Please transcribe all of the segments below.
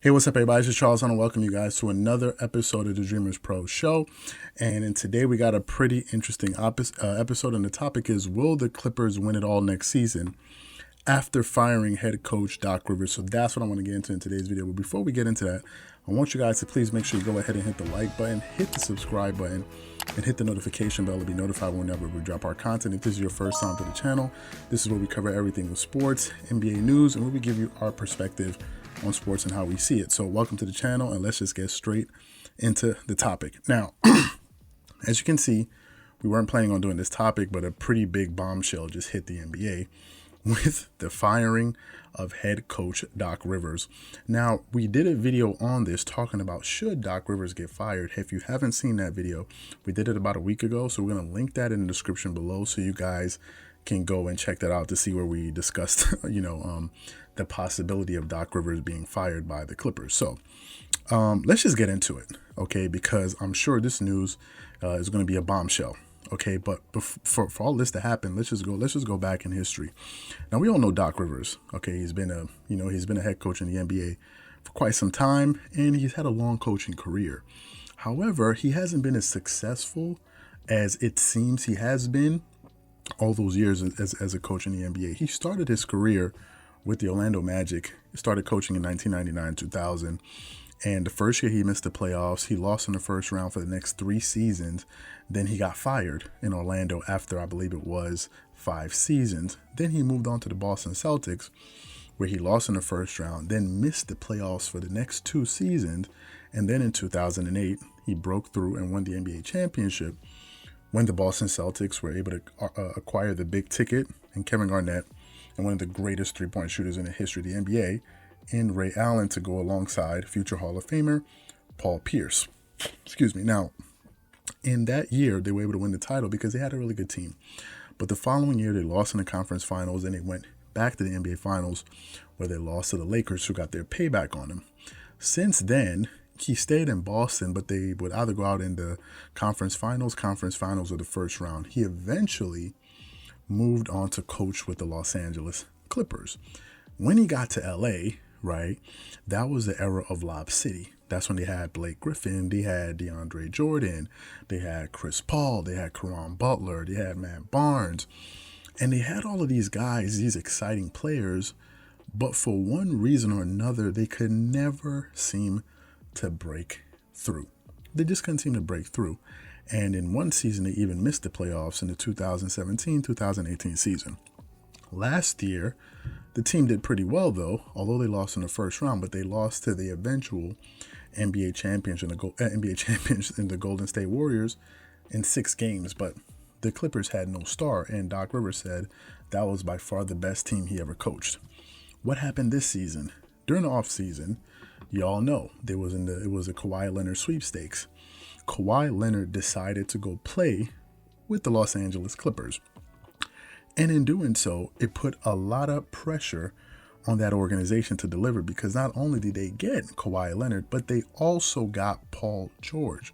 Hey, what's up, everybody? This is Charles. I want to welcome you guys to another episode of the Dreamerspro Show. And today we got a pretty interesting episode, and the topic is, will the Clippers win it all next season after firing head coach Doc Rivers? So that's what I want to get into in today's video. But before we get into that, I want you guys to please make sure you go ahead and hit the like button, hit the subscribe button, and hit the notification bell to be notified whenever we drop our content. If this is your first time to the channel, this is where we cover everything with sports, NBA news, and where we give you our perspective on sports and how we see it. So welcome to the channel, and let's just get straight into the topic. Now, as you can see, we weren't planning on doing this topic, but a pretty big bombshell just hit the NBA with the firing of head coach Doc Rivers. Now, we did a video on this talking about should Doc Rivers get fired. If you haven't seen that video, we did it about a week ago, so we're going to link that in the description below so you guys can go and check that out to see where we discussed, the possibility of Doc Rivers being fired by the Clippers. So let's just get into it, okay? Because I'm sure this news is going to be a bombshell, okay? But for all this to happen, let's just go back in history. Now, we all know Doc Rivers, okay? He's been a head coach in the NBA for quite some time, and he's had a long coaching career. However, he hasn't been as successful as it seems he has been all those years as a coach in the NBA. He started his career with the Orlando Magic. He started coaching in 1999-2000. And the first year he missed the playoffs. He lost in the first round for the next 3 seasons. Then he got fired in Orlando after, I believe it was, 5 seasons. Then he moved on to the Boston Celtics, where he lost in the first round, then missed the playoffs for the next 2 seasons. And then in 2008, he broke through and won the NBA championship when the Boston Celtics were able to acquire the big ticket and Kevin Garnett and one of the greatest three-point shooters in the history of the NBA, in Ray Allen, to go alongside future Hall of Famer Paul Pierce. Now, in that year, they were able to win the title because they had a really good team. But the following year, they lost in the conference finals, and they went back to the NBA finals, where they lost to the Lakers, who got their payback on them. Since then, he stayed in Boston, but they would either go out in the conference finals, or the first round. He eventually moved on to coach with the Los Angeles Clippers. When he got to LA, right, that was the era of Lob City. That's when they had Blake Griffin, they had DeAndre Jordan, they had Chris Paul, they had Caron Butler, they had Matt Barnes, and they had all of these guys, these exciting players, but for one reason or another, they could never seem to break through. They just couldn't seem to break through. And in one season, they even missed the playoffs in the 2017-2018 season. Last year, the team did pretty well, though, although they lost in the first round, but they lost to the eventual NBA champions in the Golden State Warriors in 6 games. But the Clippers had no star, and Doc Rivers said that was by far the best team he ever coached. What happened this season? During the offseason, you all know it was a Kawhi Leonard sweepstakes. Kawhi Leonard decided to go play with the Los Angeles Clippers. And in doing so, it put a lot of pressure on that organization to deliver, because not only did they get Kawhi Leonard, but they also got Paul George.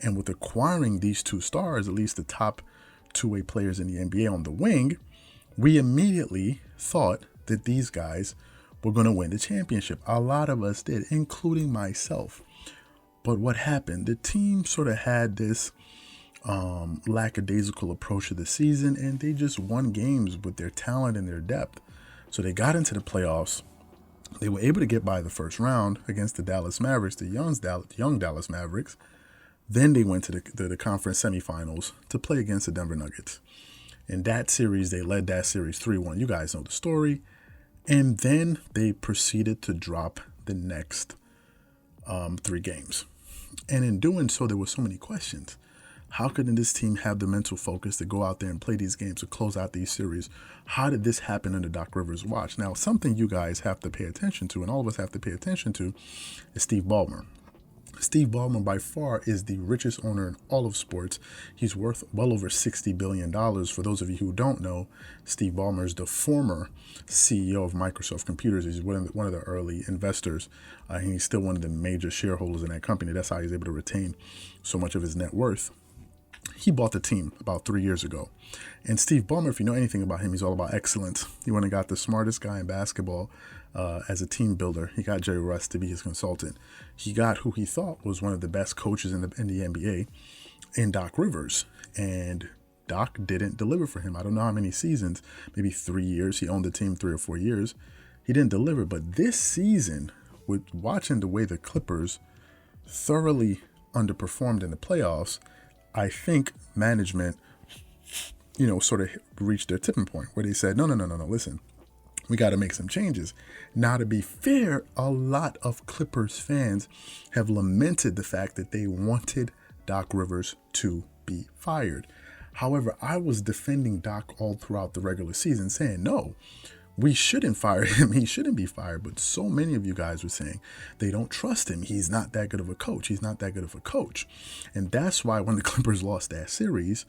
And with acquiring these 2 stars, at least the top 2-way players in the NBA on the wing, we immediately thought that these guys were going to win the championship. A lot of us did, including myself. But what happened? The team sort of had this lackadaisical approach to the season, and they just won games with their talent and their depth. So they got into the playoffs. They were able to get by the first round against the Dallas Mavericks, the young Dallas Mavericks. Then they went to the conference semifinals to play against the Denver Nuggets. In that series, they led that series 3-1. You guys know the story. And then they proceeded to drop the next 3 games. And in doing so, there were so many questions. How could this team have the mental focus to go out there and play these games, to close out these series? How did this happen under Doc Rivers' watch? Now, something you guys have to pay attention to, and all of us have to pay attention to, is Steve Ballmer. Steve Ballmer, by far, is the richest owner in all of sports. He's worth well over $60 billion. For those of you who don't know, Steve Ballmer is the former CEO of Microsoft Computers. He's one of the early investors. And he's still one of the major shareholders in that company. That's how he's able to retain so much of his net worth. He bought the team about 3 years ago. And Steve Ballmer, if you know anything about him, he's all about excellence. He went and got the smartest guy in basketball as a team builder. He got Jerry Russ to be his consultant. He got who he thought was one of the best coaches in the NBA in Doc Rivers. And Doc didn't deliver for him. I don't know how many seasons, maybe 3 years. He owned the team 3 or 4 years. He didn't deliver. But this season, with watching the way the Clippers thoroughly underperformed in the playoffs, I think management, sort of reached their tipping point where they said, no, listen, we got to make some changes. Now, to be fair, a lot of Clippers fans have lamented the fact that they wanted Doc Rivers to be fired. However, I was defending Doc all throughout the regular season, saying, no, we shouldn't fire him. He shouldn't be fired. But so many of you guys were saying they don't trust him. He's not that good of a coach. He's not that good of a coach. And that's why when the Clippers lost that series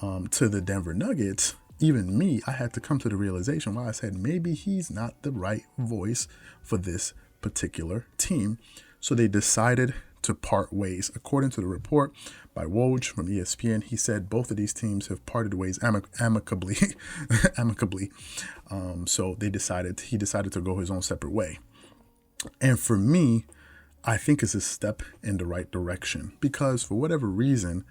to the Denver Nuggets, even me, I had to come to the realization why I said maybe he's not the right voice for this particular team. So they decided to part ways. According to the report by Woj from ESPN, he said both of these teams have parted ways amicably. So he decided to go his own separate way. And for me, I think it's a step in the right direction because for whatever reason,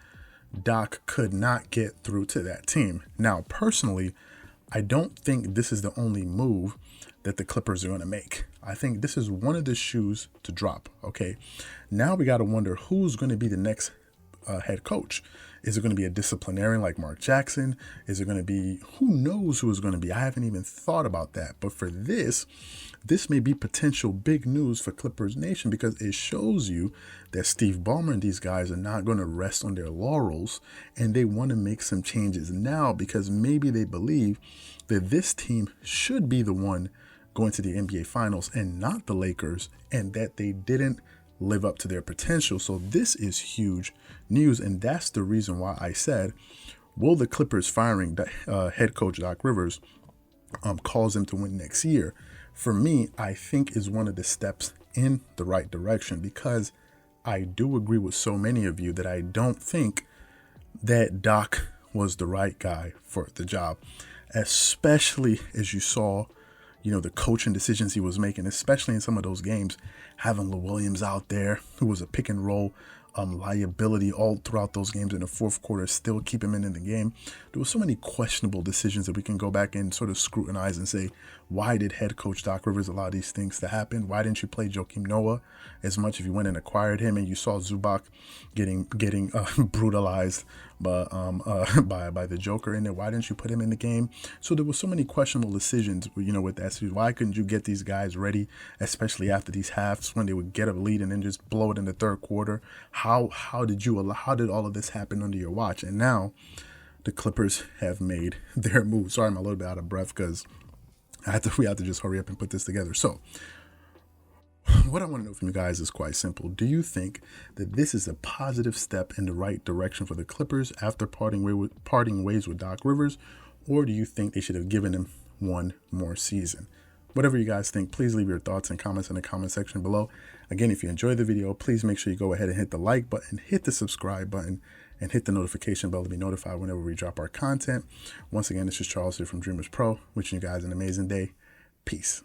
Doc could not get through to that team. Now, personally, I don't think this is the only move that the Clippers are going to make. I think this is one of the shoes to drop. Okay. Now we got to wonder who's going to be the next head coach. Is it going to be a disciplinarian like Mark Jackson? Is it going to be, who knows who it's going to be? I haven't even thought about that. But for this may be potential big news for Clippers Nation because it shows you that Steve Ballmer and these guys are not going to rest on their laurels and they want to make some changes now because maybe they believe that this team should be the one going to the NBA Finals and not the Lakers, and that they didn't live up to their potential. So this is huge news, and that's the reason why I said, will the Clippers firing head coach Doc Rivers cause them to win next year? For me, I think is one of the steps in the right direction because I do agree with so many of you that I don't think that Doc was the right guy for the job, especially as you saw the coaching decisions he was making, especially in some of those games, having Lou Williams out there, who was a pick and roll liability all throughout those games in the fourth quarter, still keep him in the game. There were so many questionable decisions that we can go back and sort of scrutinize and say, why did head coach Doc Rivers allow these things to happen? Why didn't you play Joakim Noah as much if you went and acquired him and you saw Zubac getting brutalized by the Joker in there? Why didn't you put him in the game? So there were so many questionable decisions, with that series. Why couldn't you get these guys ready, especially after these halves when they would get a lead and then just blow it in the third quarter? How did all of this happen under your watch? And now the Clippers have made their move. Sorry, I'm a little bit out of breath because we have to just hurry up and put this together. So what I want to know from you guys is quite simple. Do you think that this is a positive step in the right direction for the Clippers after parting ways with Doc Rivers? Or do you think they should have given him one more season? Whatever you guys think, please leave your thoughts and comments in the comment section below. Again, if you enjoyed the video, please make sure you go ahead and hit the like button, hit the subscribe button, and hit the notification bell to be notified whenever we drop our content. Once again, this is Charles here from Dreamers Pro, wishing you guys an amazing day. Peace.